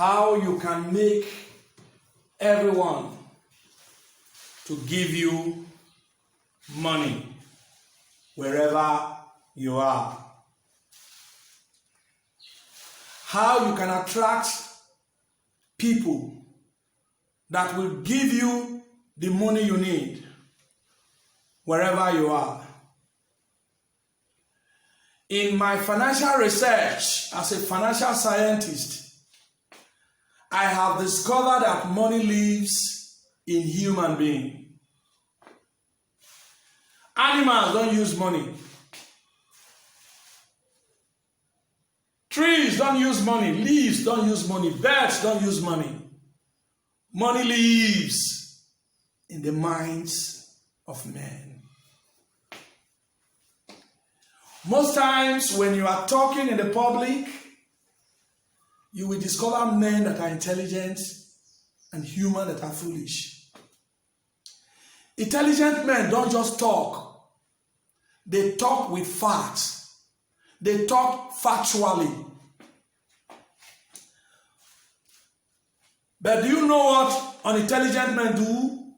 how you can make everyone to give you money wherever you are. How you can attract people that will give you the money you need wherever you are. In my financial research as a financial scientist, I have discovered that money lives in human beings. Animals don't use money. Trees don't use money. Leaves don't use money. Birds don't use money. Money lives in the minds of men. Most times when you are talking in the public, you will discover men that are intelligent and human that are foolish. Intelligent men don't just talk. They talk with facts. They talk factually. But do you know what unintelligent men do?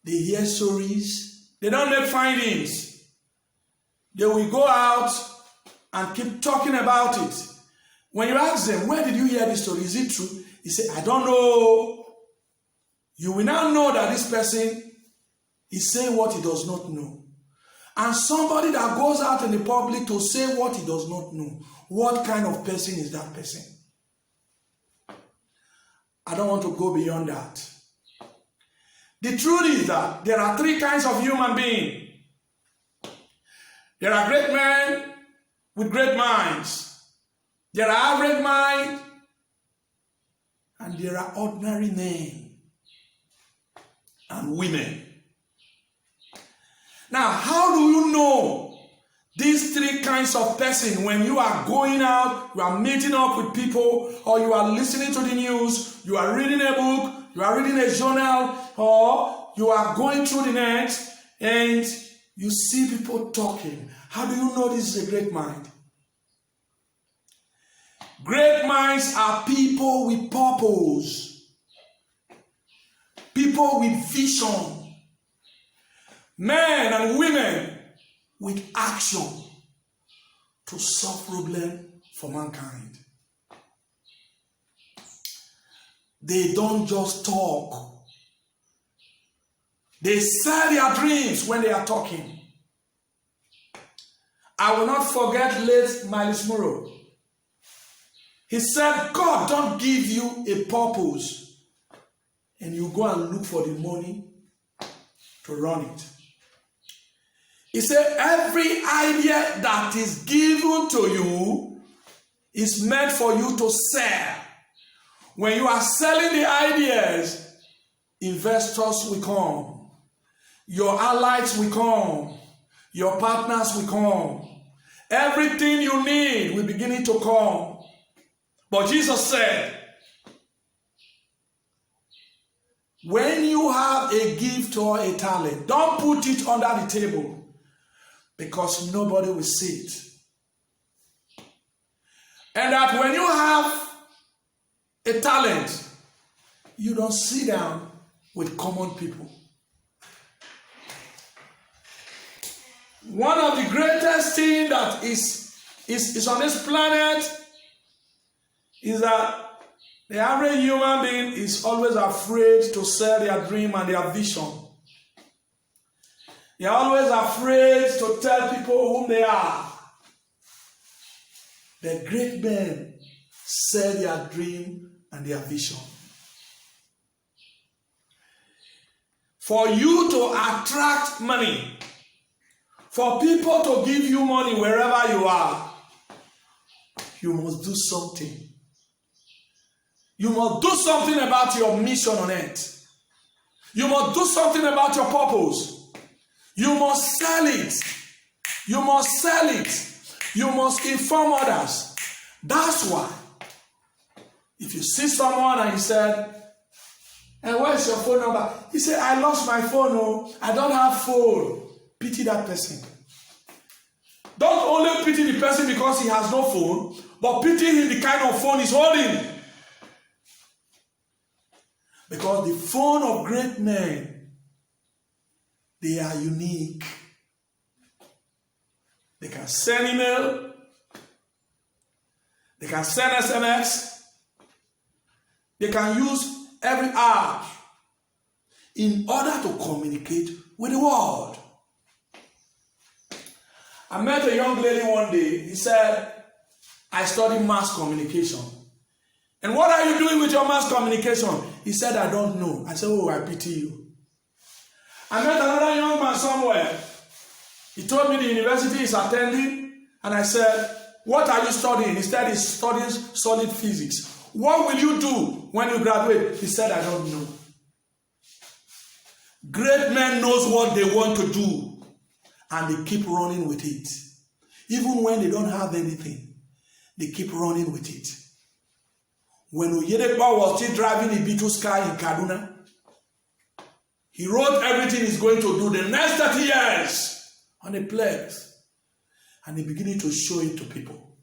They hear stories. They don't make findings. They will go out and keep talking about it. When you ask them, where did you hear this story? Is it true? He say, I don't know. You will now know that this person is saying what he does not know. And somebody that goes out in the public to say what he does not know, what kind of person is that person? I don't want to go beyond that. The truth is that there are three kinds of human beings. There are great men with great minds. There are average minds. And there are ordinary men and women. Now, how do you know these three kinds of person when you are going out, you are meeting up with people, or you are listening to the news, you are reading a book, you are reading a journal, or you are going through the net and you see people talking? How do you know this is a great mind? Great minds are people with purpose, people with vision, men and women with action to solve problems for mankind. They don't just talk. They sell their dreams when they are talking. I will not forget late Miles Monroe. He said, God don't give you a purpose and you go and look for the money to run it. He said, every idea that is given to you is meant for you to sell. When you are selling the ideas, investors will come. Your allies will come. Your partners will come. Everything you need will begin to come. But Jesus said, when you have a gift or a talent, don't put it under the table because nobody will see it. And that when you have a talent, you don't sit down with common people. One of the greatest things that is on this planet is that the average human being is always afraid to sell their dream and their vision. They are always afraid to tell people whom they are. The great men sell their dream and their vision. For you to attract money, for people to give you money wherever you are, you must do something. You must do something about your mission on earth. You must do something about your purpose. You must sell it. You must sell it. You must inform others. That's why, if you see someone and he said, "And where's your phone number?" He said, "I lost my phone. Oh, I don't have phone." Pity that person. Don't only pity the person because he has no phone, But pity him the kind of phone he's holding. Because the phone of great men, they are unique. They can send email. They can send SMS. They can use every app in order to communicate with the world. I met a young lady one day. He said, I study mass communication. And what are you doing with your mass communication? He said, I don't know. I said, oh, I pity you. I met another young man somewhere. He told me the university he's attending. And I said, what are you studying? He said he's studying solid physics. What will you do when you graduate? He said, I don't know. Great men knows what they want to do. And they keep running with it. Even when they don't have anything, they keep running with it. When Oyedepo was still driving the Beetle car in Kaduna, he wrote everything he's going to do the next 30 years on a plex. And he's beginning to show it to people.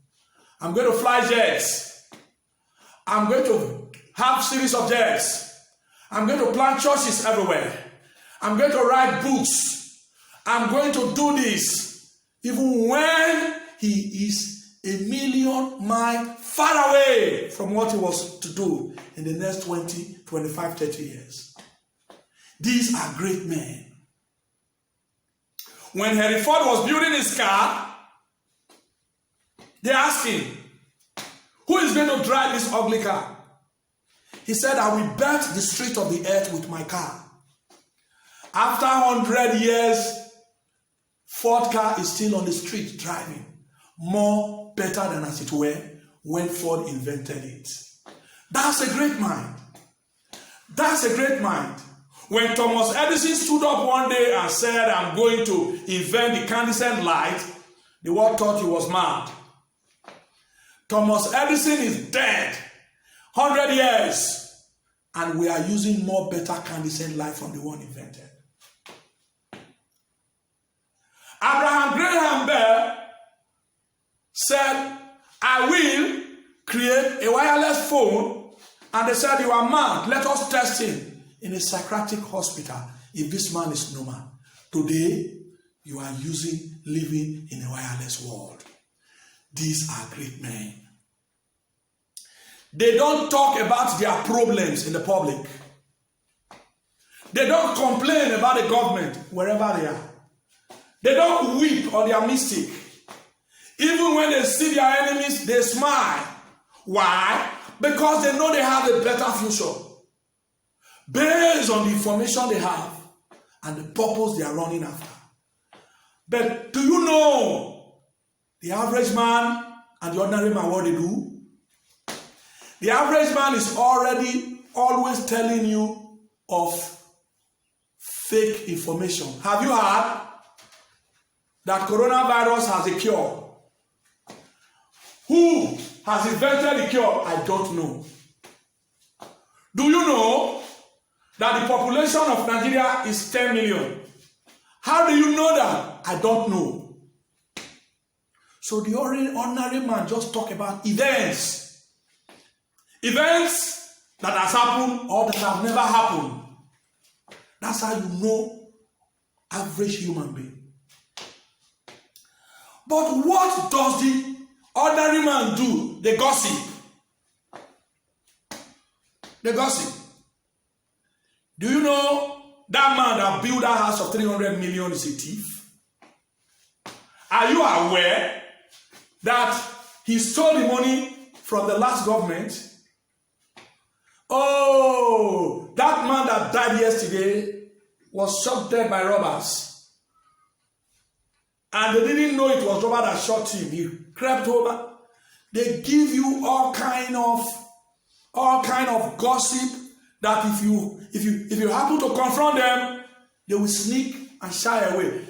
I'm going to fly jets. I'm going to have series of jets. I'm going to plant churches everywhere. I'm going to write books. I'm going to do this. Even when he is a million miles far away from what he was to do in the next 20, 25, 30 years. These are great men. When Henry Ford was building his car, they asked him, who is going to drive this ugly car? He said, I will bet the street of the earth with my car. After 100 years, Ford car is still on the street driving. More better than as it were when Ford invented it. That's a great mind. That's a great mind. When Thomas Edison stood up one day and said, I'm going to invent the incandescent light, the world thought he was mad. Thomas Edison is dead. 100 years. And we are using more better incandescent light from the one invented. Abraham Graham Bell said, I will create a wireless phone. And they said, you are mad. Let us test him in a psychiatric hospital if this man is normal. Today, you are living in a wireless world. These are great men. They don't talk about their problems in the public. They don't complain about the government wherever they are. They don't weep on their mistake. Even when they see their enemies, they smile. Why? Because they know they have a better future. Based on the information they have and the purpose they are running after. But do you know the average man and the ordinary man what they do? The average man is always telling you of fake information. Have you heard that coronavirus has a cure? Who has invented the cure? I don't know. Do you know that the population of Nigeria is 10 million? How do you know that? I don't know. So the ordinary man just talk about events. Events that has happened or that have never happened. That's how you know average human being. But what does the ordinary man do? They gossip. They gossip. Do you know that man that built that house of 300 million is a thief? Are you aware that he stole the money from the last government? Oh, that man that died yesterday was shot dead by robbers. And they didn't know it was robber that shot him. He crept over. They give you all kind of gossip that if you happen to confront them, they will sneak and shy away.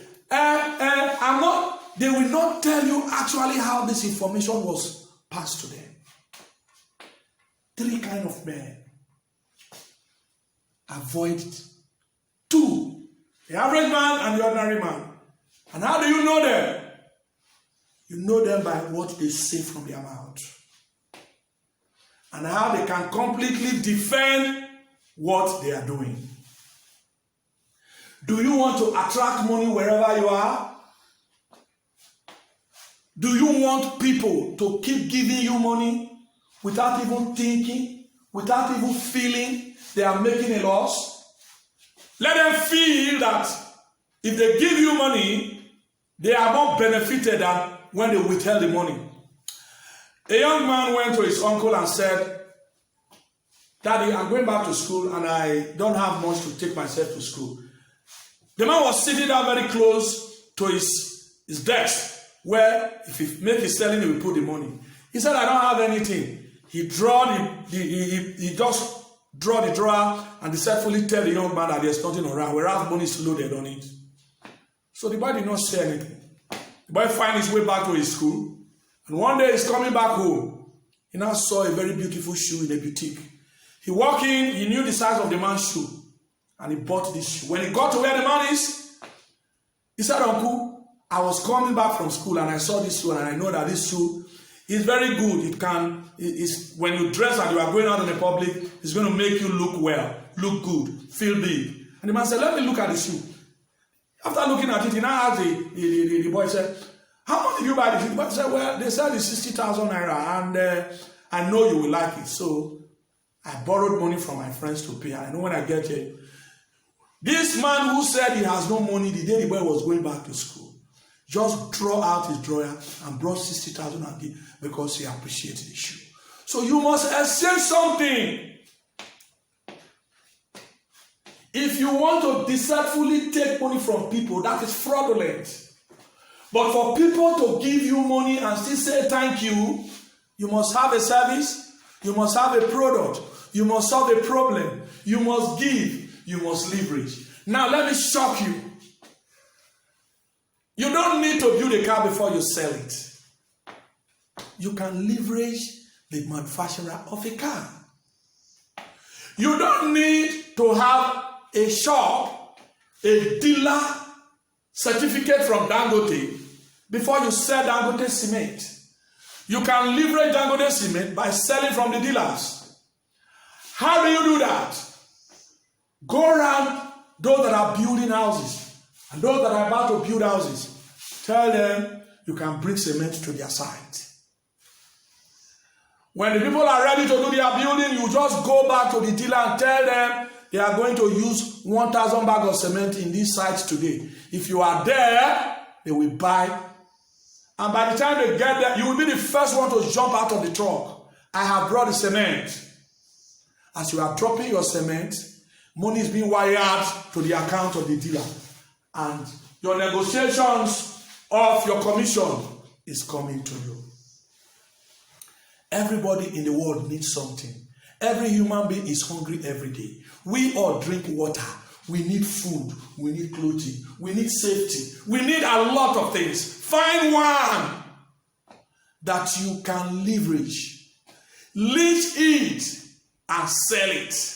They will not tell you actually how this information was passed to them. Three kind of men. Avoid it. Two, the average man and the ordinary man. And how do you know them? You know them by what they say from their mouth. and how they can completely defend what they are doing. Do you want to attract money wherever you are? Do you want people to keep giving you money without even thinking, without even feeling they are making a loss? Let them feel that if they give you money, they are more benefited than when they withheld the money. A young man went to his uncle and said, "Daddy, I'm going back to school and I don't have much to take myself to school." The man was sitting down very close to his desk, where if he make his selling, he will put the money. He said, "I don't have anything." He just draw the drawer and deceitfully tell the young man that there's nothing around, whereas money is loaded on it. So the boy did not say anything. The boy find his way back to his school, and one day he's coming back home. He now saw a very beautiful shoe in a boutique. He walked in, he knew the size of the man's shoe, and he bought this shoe. When he got to where the man is, he said, "Uncle, I was coming back from school and I saw this shoe, and I know that this shoe is very good. When you dress and you are going out in the public, it's going to make you look well, look good, feel big." And the man said, "Let me look at the shoe." After looking at it, he now asked the boy, said, "How much did you buy this shoe?" The boy said, "Well, they said it's 60,000 naira, and I know you will like it. So I borrowed money from my friends to pay. And I know when I get here." This man who said he has no money the day the boy was going back to school, just draw out his drawer and brought 60,000 and give because he appreciated the shoe. So you must exchange something. If you want to deceitfully take money from people, that is fraudulent. But for people to give you money and still say thank you, you must have a service, you must have a product, you must solve a problem, you must give, you must leverage. Now let me shock you. You don't need to build a car before you sell it. You can leverage the manufacturer of a car. You don't need to have a shop, a dealer certificate from Dangote before you sell Dangote cement. You can leverage Dangote cement by selling from the dealers. How do you do that? Go around those that are building houses and those that are about to build houses. Tell them you can bring cement to their site. When the people are ready to do their building, you just go back to the dealer and tell them they are going to use 1,000 bags of cement in these sites today. If you are there, they will buy. And by the time they get there, you will be the first one to jump out of the truck. I have brought the cement. As you are dropping your cement, money is being wired to the account of the dealer. And your negotiations of your commission is coming to you. Everybody in the world needs something. Every human being is hungry every day. We all drink water. We need food. We need clothing. We need safety. We need a lot of things. Find one that you can leverage. Leach it and sell it.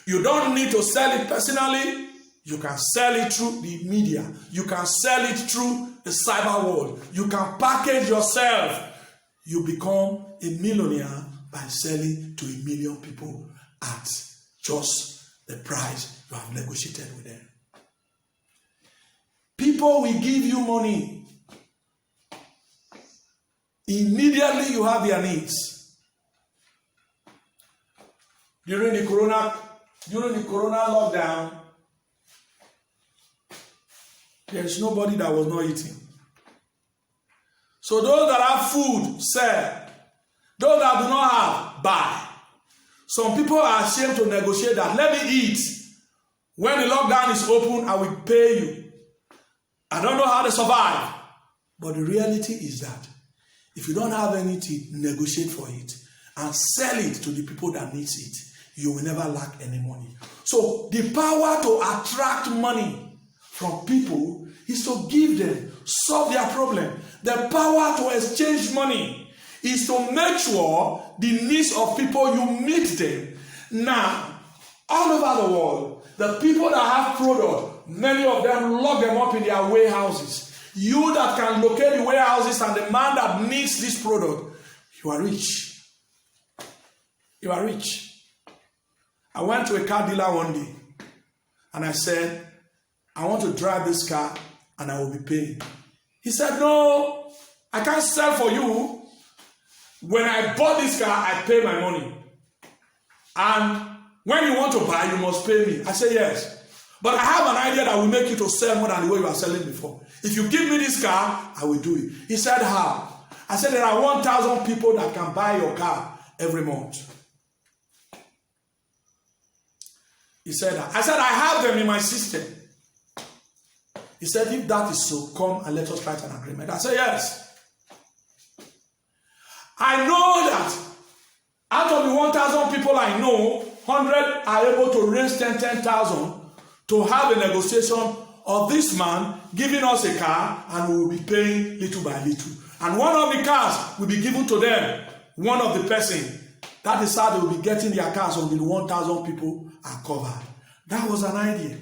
You don't need to sell it personally. You can sell it through the media. You can sell it through the cyber world. You can package yourself. You become a millionaire by selling to 1 million people at just the price you have negotiated with them. People will give you money. Immediately you have their needs. During the corona lockdown, there is nobody that was not eating. So those that have food, sell. Those that do not have, buy. Some people are ashamed to negotiate that. Let me eat. When the lockdown is open, I will pay you. I don't know how they survive. But the reality is that if you don't have anything, negotiate for it and sell it to the people that needs it. You will never lack any money. So the power to attract money from people is to give them, solve their problem. The power to exchange money is to make sure the needs of people, you meet them. Now, all over the world, the people that have product, many of them lock them up in their warehouses. You that can locate the warehouses and the man that needs this product, you are rich. You are rich. I went to a car dealer one day and I said, I want to drive this car and I will be paying. He said, no, I can't sell for you. When I bought this car, I pay my money. And when you want to buy, you must pay me. I said, yes. But I have an idea that will make you to sell more than the way you are selling before. If you give me this car, I will do it. He said, how? I said, there are 1,000 people that can buy your car every month. He said, I said, I have them in my system. He said, if that is so, come and let us write an agreement. I said, yes. I know that out of the 1,000 people I know, 100 are able to raise 10,000 to have a negotiation of this man giving us a car and we will be paying little by little. And one of the cars will be given to them, one of the person. That is how they will be getting their cars until the 1,000 people are covered. That was an idea.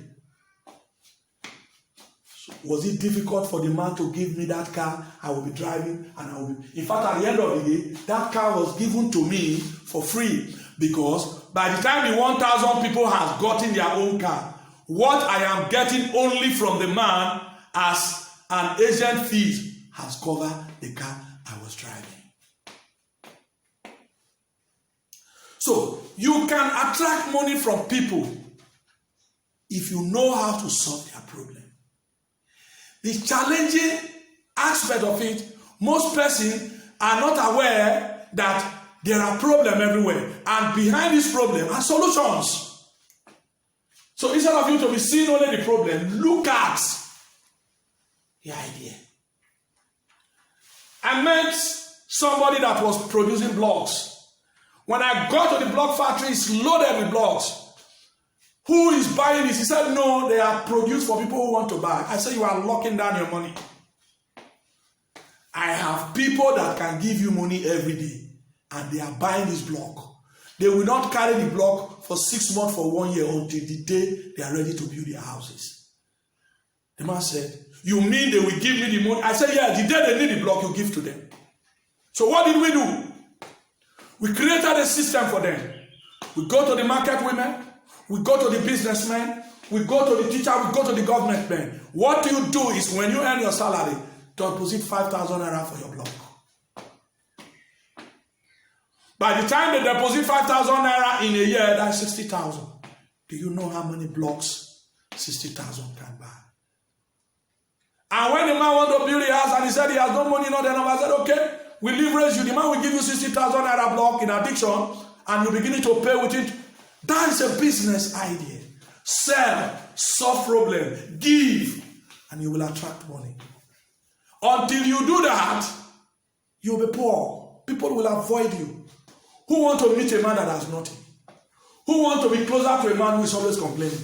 So was it difficult for the man to give me that car? I will be driving and I will be... In fact, at the end of the day, that car was given to me for free because by the time the 1,000 people have gotten their own car, what I am getting only from the man as an agent fee has covered the car I was driving. So, you can attract money from people if you know how to solve their problem. The challenging aspect of it, most persons are not aware that there are problems everywhere. And behind this problem are solutions. So instead of you to be seeing only the problem, look at the idea. I met somebody that was producing blocks. When I got to the block factory, it's loaded with blocks. Who is buying this? He said, no, they are produced for people who want to buy. I said, you are locking down your money. I have people that can give you money every day, and they are buying this block. They will not carry the block for 6 months, for 1 year, until the day they are ready to build their houses. The man said, you mean they will give me the money? I said, yeah, the day they need the block, you give to them. So what did we do? We created a system for them. We go to the market women, we go to the businessmen, we go to the teacher, we go to the government men. What you do is when you earn your salary, deposit 5,000 naira for your block. By the time they deposit 5,000 naira in a year, that's 60,000. Do you know how many blocks 60,000 can buy? And when the man wanted to build a house and he said he has no money, not enough, I said, okay, we leverage you. The man will give you 60,000 naira block in addiction and you're beginning to pay with it. That is a business idea. Sell, solve problem, give, and you will attract money. Until you do that, you'll be poor. People will avoid you. Who want to meet a man that has nothing? Who want to be closer to a man who is always complaining?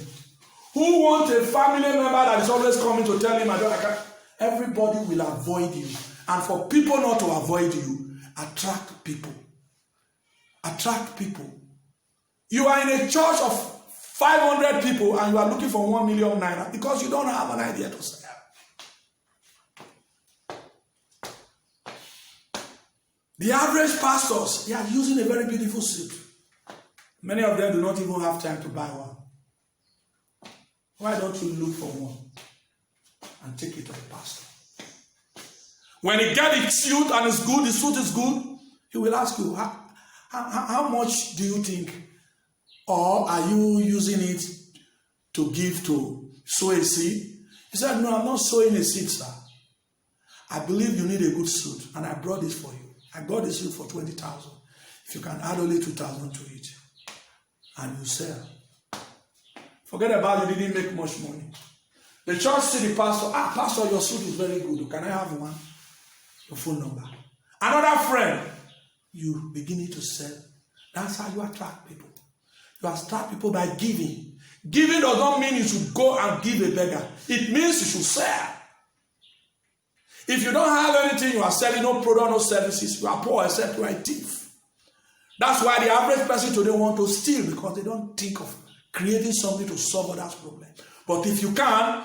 Who want a family member that is always coming to tell him, I can't? Everybody will avoid you. And for people not to avoid you, attract people. Attract people. You are in a church of 500 people and you are looking for 1 million naira because you don't have an idea to sell. The average pastors, they are using a very beautiful suit. Many of them do not even have time to buy one. Why don't you look for one and take it to the pastor? When he gets the suit and it's good, the suit is good, he will ask you, how much do you think? Or are you using it to give to sow a seed? He said, no, I'm not sowing a seed, sir. I believe you need a good suit, and I brought this for you. I bought the suit for 20,000. If you can add only 2,000 to it, and you sell. Forget about you didn't make much money. The church see the pastor, pastor, your suit is very good. Can I have one? Your phone number. Another friend, you beginning to sell. That's how you attract people. You attract people by giving. Giving does not mean you should go and give a beggar. It means you should sell. If you don't have anything, you are selling no product, no services, you are poor except you are a thief. That's why the average person today wants to steal, because they don't think of creating something to solve others' problem. But if you can,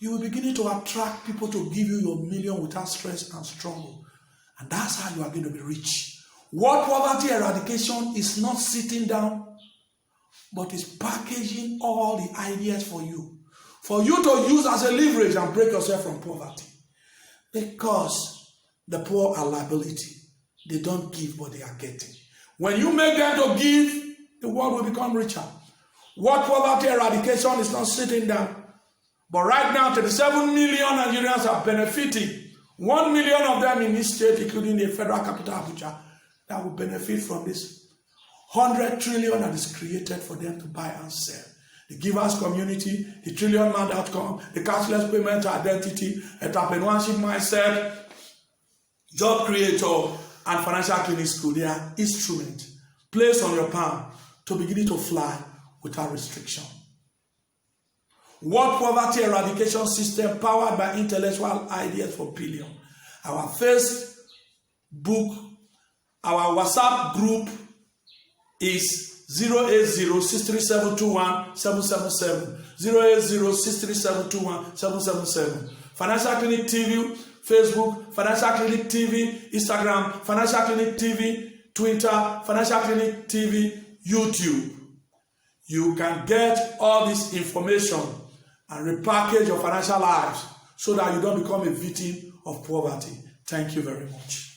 you will begin to attract people to give you your million without stress and struggle. And that's how you are going to be rich. What poverty eradication is not sitting down, but is packaging all the ideas for you to use as a leverage and break yourself from poverty. Because the poor are liability. They don't give, but they are getting. When you make them to give, the world will become richer. What poverty eradication is not sitting down. But right now, 37 million Nigerians are benefiting. 1 million of them in each state, including the federal capital, Abuja, that will benefit from this 100 trillion that is created for them to buy and sell. The givers community, the trillion-man.com, the cashless payment identity, entrepreneurship mindset, job creator, and financial clinic school. They are instruments placed on your palm to begin to fly without restriction. World Poverty Eradication System powered by intellectual ideas for billion. Our Facebook, our WhatsApp group is 080-63721-777. 080-63721-777. Financial Clinic TV, Facebook, Financial Clinic TV, Instagram, Financial Clinic TV, Twitter, Financial Clinic TV, YouTube. You can get all this information and repackage your financial lives so that you don't become a victim of poverty. Thank you very much.